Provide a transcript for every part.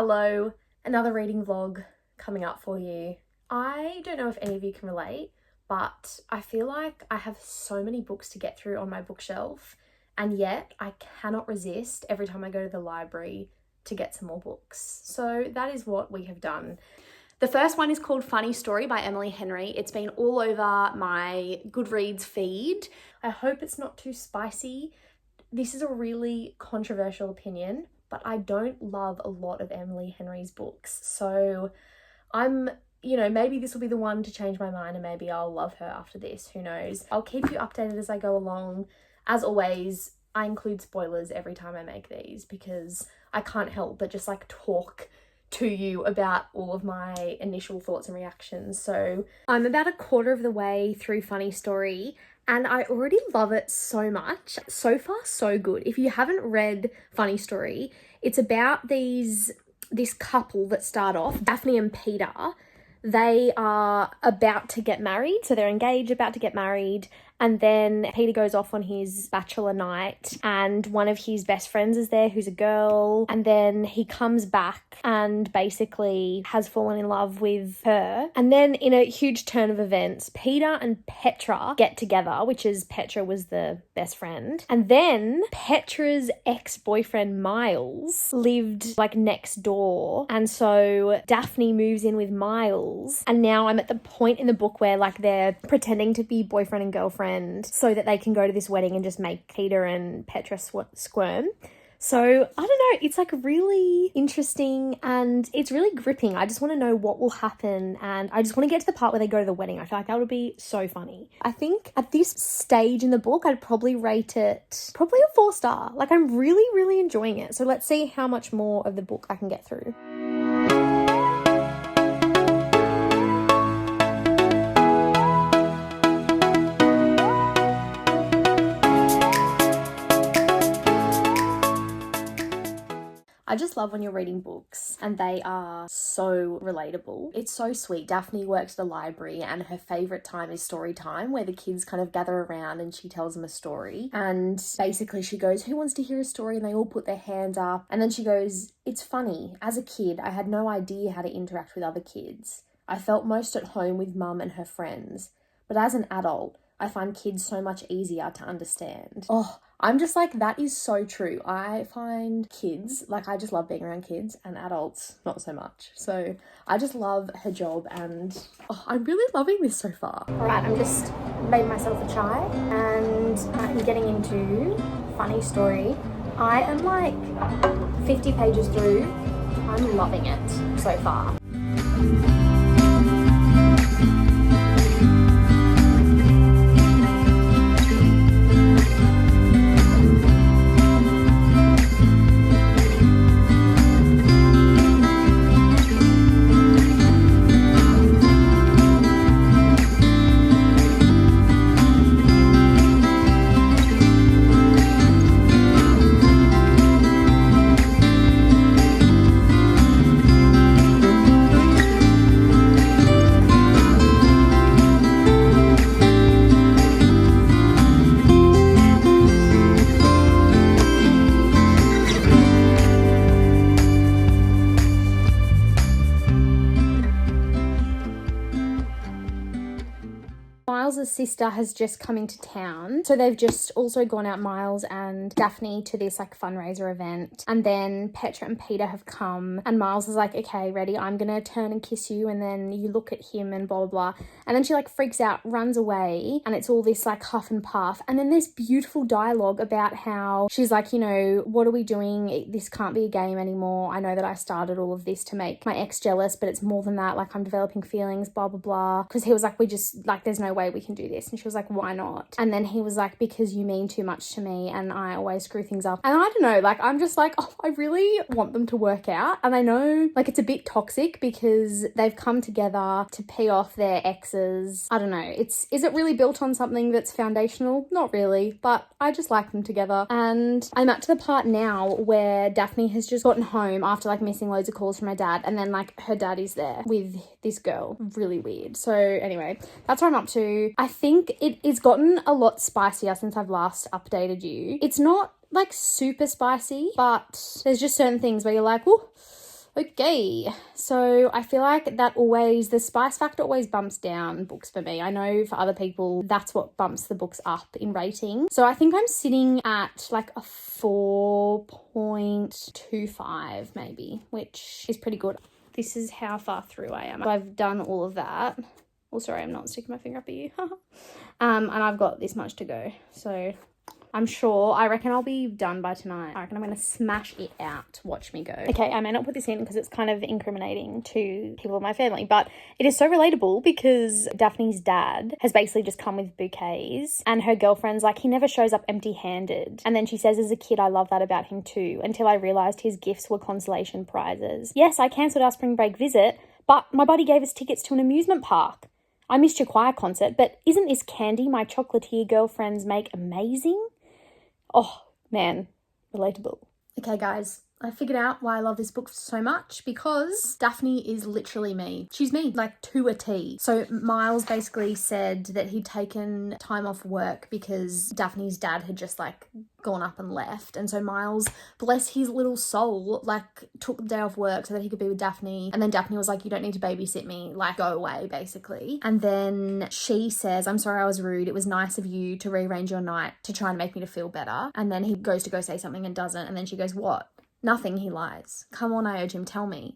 Hello, another reading vlog coming up for you. I don't know if any of you can relate, but I feel like I have so many books to get through on my bookshelf, and yet I cannot resist every time I go to the library to get some more books. So that is what we have done. The first one is called Funny Story by Emily Henry. It's been all over my Goodreads feed. I hope it's not too spicy. This is a really controversial opinion, but I don't love a lot of Emily Henry's books. So maybe this will be the one to change my mind and maybe I'll love her after this. Who knows? I'll keep you updated as I go along. As always, I include spoilers every time I make these because I can't help but just talk to you about all of my initial thoughts and reactions. So I'm about a quarter of the way through Funny Story and I already love it so much. So far, so good. If you haven't read Funny Story, it's about this couple that start off, Daphne and Peter. They are about to get married. So they're engaged, about to get married. And then Peter goes off on his bachelor night and one of his best friends is there who's a girl. And then he comes back and basically has fallen in love with her. And then in a huge turn of events, Peter and Petra get together, which is Petra was the best friend. And then Petra's ex-boyfriend Miles lived next door. And so Daphne moves in with Miles. And now I'm at the point in the book where they're pretending to be boyfriend and girlfriend so that they can go to this wedding and just make Peter and Petra squirm. So, I don't know, it's really interesting and it's really gripping. I just want to know what will happen and I just want to get to the part where they go to the wedding. I feel like that would be so funny. I think at this stage in the book, I'd probably rate it probably a 4-star. I'm really, really enjoying it. So let's see how much more of the book I can get through. I just love when you're reading books and they are so relatable. It's so sweet. Daphne works at a library and her favourite time is story time where the kids kind of gather around and she tells them a story. And basically she goes, who wants to hear a story? And they all put their hands up. And then she goes, it's funny. As a kid, I had no idea how to interact with other kids. I felt most at home with mum and her friends. But as an adult, I find kids so much easier to understand. Oh, I'm just that is so true. I find kids, I just love being around kids and adults, not so much. So I just love her job and I'm really loving this so far. All right, I'm just made myself a chai and I'm getting into Funny Story. I am 50 pages through. I'm loving it so far. Miles' sister has just come into town. So they've just also gone out, Miles and Daphne, to this fundraiser event. And then Petra and Peter have come and Miles is okay, ready, I'm gonna turn and kiss you. And then you look at him and blah, blah, blah. And then she freaks out, runs away. And it's all this huff and puff. And then there's beautiful dialogue about how she's what are we doing? This can't be a game anymore. I know that I started all of this to make my ex jealous, but it's more than that. I'm developing feelings, blah, blah, blah. Because he was we just, there's no way we can do this. And she was why not? And then he was because you mean too much to me and I always screw things up. And I don't know, I'm just I really want them to work out. And I know it's a bit toxic because they've come together to pay off their exes. I don't know. Is it really built on something that's foundational? Not really, but I just like them together. And I'm up to the part now where Daphne has just gotten home after missing loads of calls from her dad. And then her dad is there with this girl. Really weird. So anyway, that's where I'm up to. I think it's gotten a lot spicier since I've last updated you. It's not like super spicy, but there's just certain things where you're like, oh, Okay, so I feel like the spice factor always bumps down books for me. I know for other people, that's what bumps the books up in rating. So I think I'm sitting at like a 4.25 maybe, which is pretty good. This is how far through I am. I've done all of that. Oh, sorry, I'm not sticking my finger up at you. And I've got this much to go. So I reckon I'll be done by tonight. I reckon I'm going to smash it out. Watch me go. Okay, I may not put this in because it's kind of incriminating to people in my family, but it is so relatable because Daphne's dad has basically just come with bouquets and her girlfriend's like, he never shows up empty-handed. And then she says, as a kid, I love that about him too, until I realised his gifts were consolation prizes. Yes, I cancelled our spring break visit, but my buddy gave us tickets to an amusement park. I missed your choir concert, but isn't this candy my chocolatier girlfriends make amazing? Oh, man, relatable. Okay, guys, I figured out why I love this book so much, because Daphne is literally me. She's me, like to a T. So Miles basically said that he'd taken time off work because Daphne's dad had just like gone up and left. And so Miles, bless his little soul, like took the day off work so that he could be with Daphne. And then Daphne was like, you don't need to babysit me, like go away basically. And then she says, I'm sorry I was rude. It was nice of you to rearrange your night to try and make me to feel better. And then he goes to go say something and doesn't. And then she goes, what? Nothing, he lies. Come on, I urge him, tell me.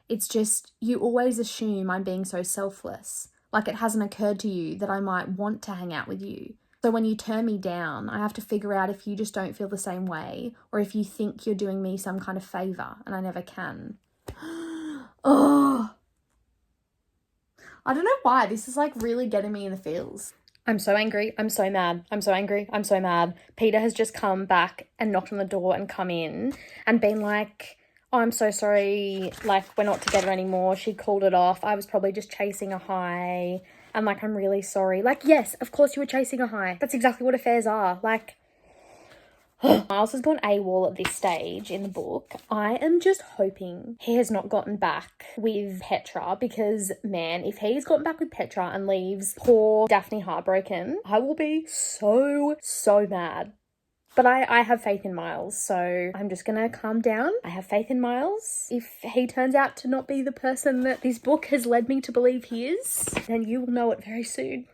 It's just, you always assume I'm being so selfless. Like it hasn't occurred to you that I might want to hang out with you. So when you turn me down, I have to figure out if you just don't feel the same way or if you think you're doing me some kind of favour, and I never can. Oh, I don't know why. This is like really getting me in the feels. I'm so angry. I'm so mad. I'm so angry. I'm so mad. Peter has just come back and knocked on the door and come in and been like, oh, I'm so sorry. Like, we're not together anymore. She called it off. I was probably just chasing a high. And like, I'm really sorry. Like, yes, of course you were chasing a high. That's exactly what affairs are. Like, Miles has gone AWOL at this stage in the book. I am just hoping he has not gotten back with Petra, because, man, if he's gotten back with Petra and leaves poor Daphne heartbroken, I will be so, so mad. But I have faith in Miles, so I'm just going to calm down. I have faith in Miles. If he turns out to not be the person that this book has led me to believe he is, then you will know it very soon.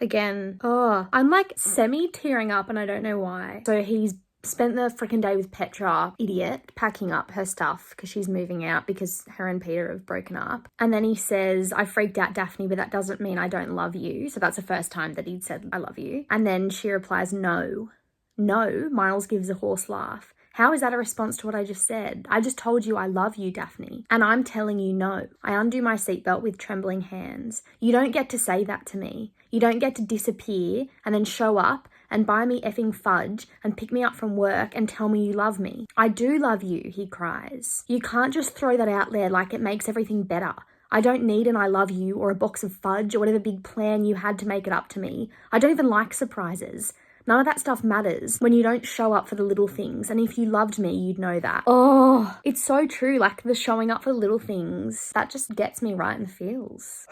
Again, I'm like semi-tearing up and I don't know why. So he's spent the freaking day with Petra, idiot, packing up her stuff because she's moving out because her and Peter have broken up. And then he says, I freaked out Daphne, but that doesn't mean I don't love you. So that's the first time that he'd said, I love you. And then she replies, no. No, Miles gives a hoarse laugh. How is that a response to what I just said? I just told you I love you, Daphne. And I'm telling you no. I undo my seatbelt with trembling hands. You don't get to say that to me. You don't get to disappear and then show up and buy me effing fudge and pick me up from work and tell me you love me. I do love you, he cries. You can't just throw that out there like it makes everything better. I don't need an I love you or a box of fudge or whatever big plan you had to make it up to me. I don't even like surprises. None of that stuff matters when you don't show up for the little things. And if you loved me, you'd know that. Oh, it's so true. Like the showing up for the little things, that just gets me right in the feels.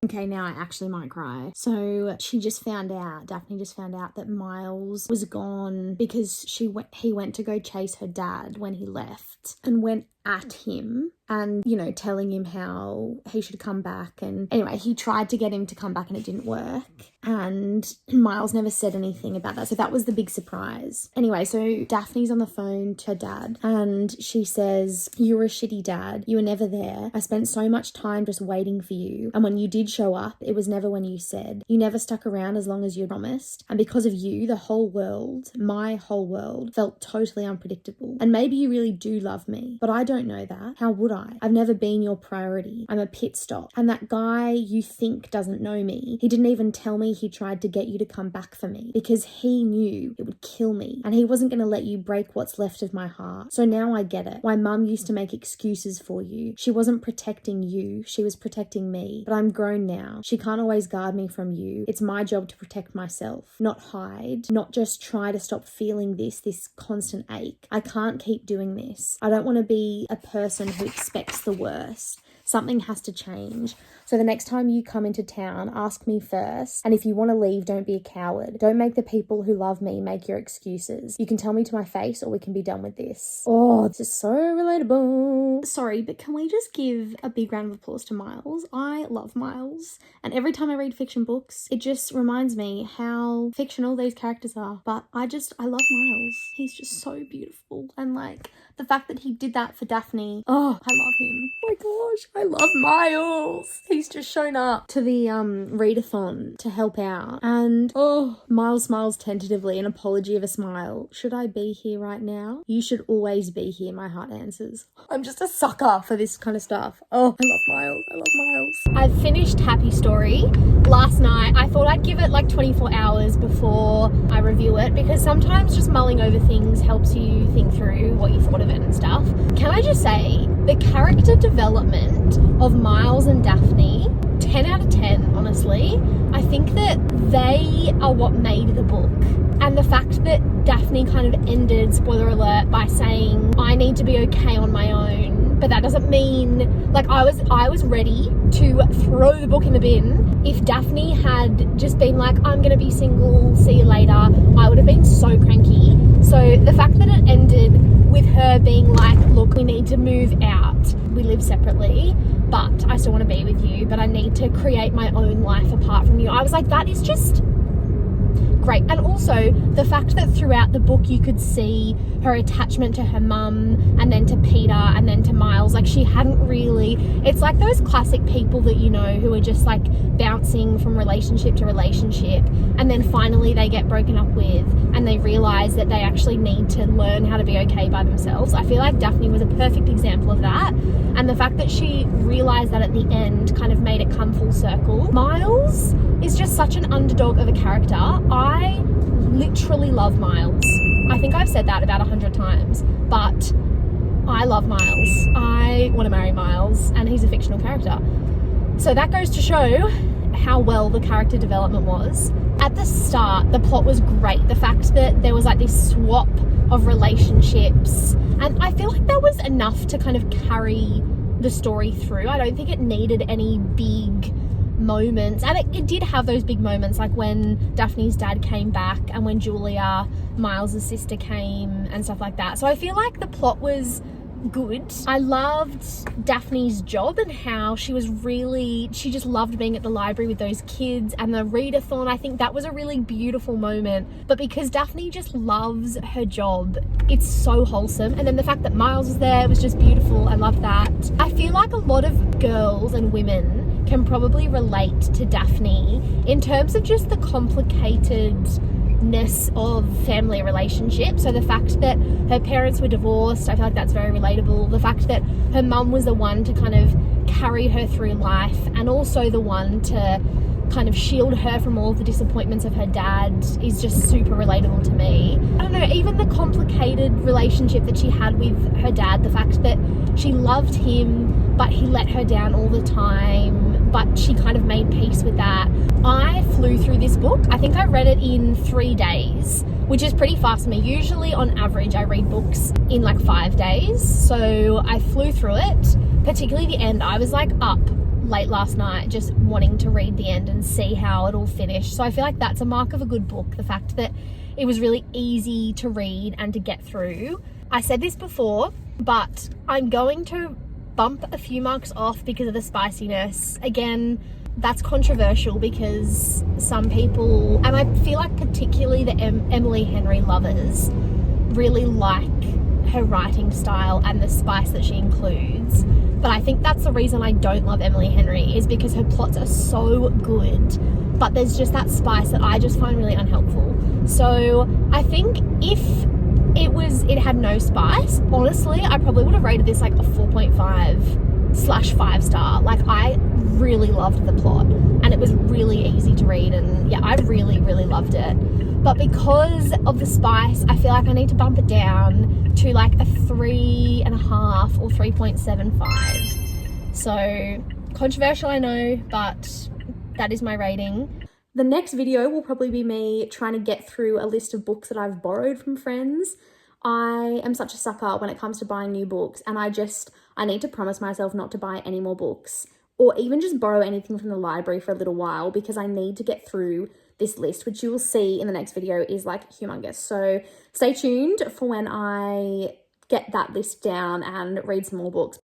Okay, now I actually might cry. So Daphne just found out that Miles was gone because he went to go chase her dad when he left and went at him and, you know, telling him how he should come back. And anyway, he tried to get him to come back and it didn't work. And Miles never said anything about that. So that was the big surprise. Anyway, so Daphne's on the phone to her dad and she says, you were a shitty dad. You were never there. I spent so much time just waiting for you. And when you did show up, it was never when you said. You never stuck around as long as you promised. And because of you, the whole world, my whole world, felt totally unpredictable. And maybe you really do love me, but I don't know that. How would I? I've never been your priority. I'm a pit stop. And that guy you think doesn't know me, he didn't even tell me he tried to get you to come back for me because he knew it would kill me and he wasn't going to let you break what's left of my heart. So now I get it. Why mum used to make excuses for you. She wasn't protecting you. She was protecting me. But I'm grown now. She can't always guard me from you. It's my job to protect myself, not hide, not just try to stop feeling this constant ache. I can't keep doing this. I don't want to be a person who expects the worst. something has to change. So the next time you come into town, ask me first. And if you want to leave, don't be a coward. Don't make the people who love me make your excuses. You can tell me to my face or we can be done with this. Oh, this is so relatable. Sorry, but can we just give a big round of applause to Miles? I love Miles. And every time I read fiction books, it just reminds me how fictional these characters are. But I love Miles. He's just so beautiful. And like, the fact that he did that for Daphne, oh, I love him. Oh my gosh, I love Miles. He's just shown up to the readathon to help out. And oh, Miles smiles tentatively, an apology of a smile. Should I be here right now? You should always be here, my heart answers. I'm just a sucker for this kind of stuff. Oh, I love Miles. I love Miles. I've finished Happy Story last night. I thought I'd give it like 24 hours before I review it, because sometimes just mulling over things helps you think through what you thought of it and stuff. Can I just say, the character development of Miles and Daphne, 10 out of 10, honestly. I think that they are what made the book. And the fact that Daphne kind of ended, spoiler alert, by saying, I need to be okay on my own. But that doesn't mean, like, I was ready to throw the book in the bin. If Daphne had just been like, I'm going to be single, see you later, I would have been so cranky. So the fact that it ended with her being like, look, we need to move out. We live separately, but I still want to be with you, but I need to create my own life apart from you. I was like, that is just great. And also the fact that throughout the book you could see her attachment to her mum, and then to Peter, and then to Miles. Like, she hadn't really, it's like those classic people that you know who are just like bouncing from relationship to relationship, and then finally they get broken up with and they realize that they actually need to learn how to be okay by themselves. I feel like Daphne was a perfect example of that, and the fact that she realized that at the end kind of made it come full circle. Miles is just such an underdog of a character. I literally love Miles. I think I've said that about 100 times, but I love Miles. I want to marry Miles, and he's a fictional character. So that goes to show how well the character development was. At the start, the plot was great. The fact that there was like this swap of relationships, and I feel like that was enough to kind of carry the story through. I don't think it needed any big moments, and it did have those big moments, like when Daphne's dad came back and when Julia, Miles' sister, came and stuff like that. So I feel like the plot was good. I loved Daphne's job and how she just loved being at the library with those kids, and the readathon. I think that was a really beautiful moment. But because Daphne just loves her job, it's so wholesome. And then the fact that Miles was there was just beautiful. I love that. I feel like a lot of girls and women can probably relate to Daphne in terms of just the complicatedness of family relationships. So the fact that her parents were divorced, I feel like that's very relatable. The fact that her mum was the one to kind of carry her through life, and also the one to kind of shield her from all of the disappointments of her dad, is just super relatable to me. I don't know, even the complicated relationship that she had with her dad, the fact that she loved him but he let her down all the time, but she kind of made peace with that. I flew through this book. I think I read it in 3 days, which is pretty fast for me. Usually on average I read books in like 5 days, so I flew through it, particularly the end. I was like up late last night just wanting to read the end and see how it all finished. So I feel like that's a mark of a good book, the fact that it was really easy to read and to get through. I said this before, but I'm going to bump a few marks off because of the spiciness. Again, that's controversial because some people, and I feel like particularly the Emily Henry lovers, really like her writing style and the spice that she includes. But I think that's the reason I don't love Emily Henry, is because her plots are so good, but there's just that spice that I just find really unhelpful. So I think if it had no spice, honestly, I probably would have rated this like a 4.5/5 star. Like, I really loved the plot and it was really easy to read, and yeah, I really, really loved it. But because of the spice, I feel like I need to bump it down to like a 3.5 or 3.75. So controversial, I know, but that is my rating. The next video will probably be me trying to get through a list of books that I've borrowed from friends. I am such a sucker when it comes to buying new books, and I need to promise myself not to buy any more books or even just borrow anything from the library for a little while, because I need to get through this list, which you will see in the next video is like humongous. So stay tuned for when I get that list down and read some more books.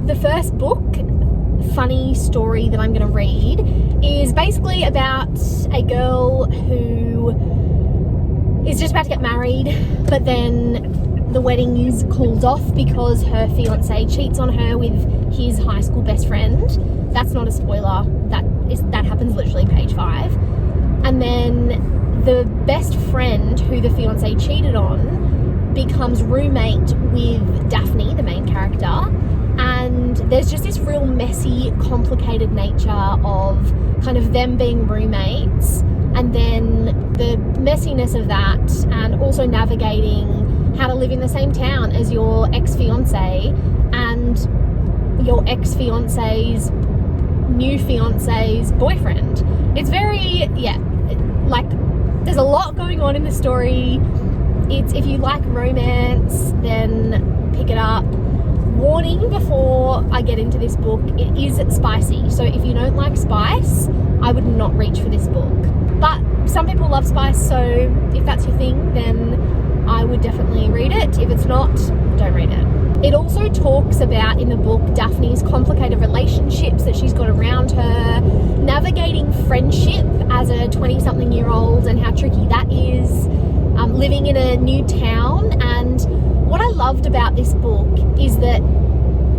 The first book, funny story that I'm going to read is basically about a girl who is just about to get married, but then the wedding is called off because her fiance cheats on her with his high school best friend. That's not a spoiler. That happens literally page 5. And then the best friend who the fiance cheated on becomes roommate with Daphne, the main character. And there's just this real messy, complicated nature of kind of them being roommates, and then the messiness of that, and also navigating how to live in the same town as your ex-fiance and your ex-fiance's new fiance's boyfriend. It's very, like, there's a lot going on in the story. If you like romance, then pick it up. Warning before I get into this book, it is spicy. So if you don't like spice, I would not reach for this book. But some people love spice, so if that's your thing, then I would definitely read it. If it's not, don't read it. It also talks about, in the book, Daphne's complicated relationships that she's got around her, navigating friendship as a 20-something-year-old and how tricky that is, living in a new town. And what I loved about this book is that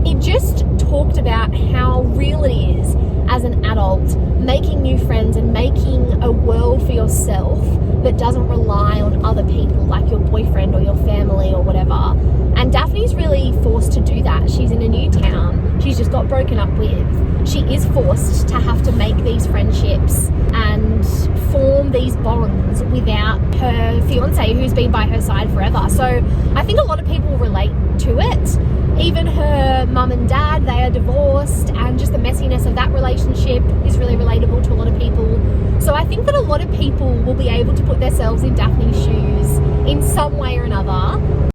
it just talked about how real it is as an adult, making new friends and making a world for yourself that doesn't rely on other people like your boyfriend or your family or whatever. And Daphne's really forced to do that. She's in a new town she's just got broken up with. She is forced to have to make these friendships and form these bonds without her fiance, who's been by her side forever. So I think a lot of people relate to it. Even her mum and dad, they are divorced, and just the messiness of that relationship is really relatable to a lot of people. So I think that a lot of people will be able to put themselves in Daphne's shoes in some way or another.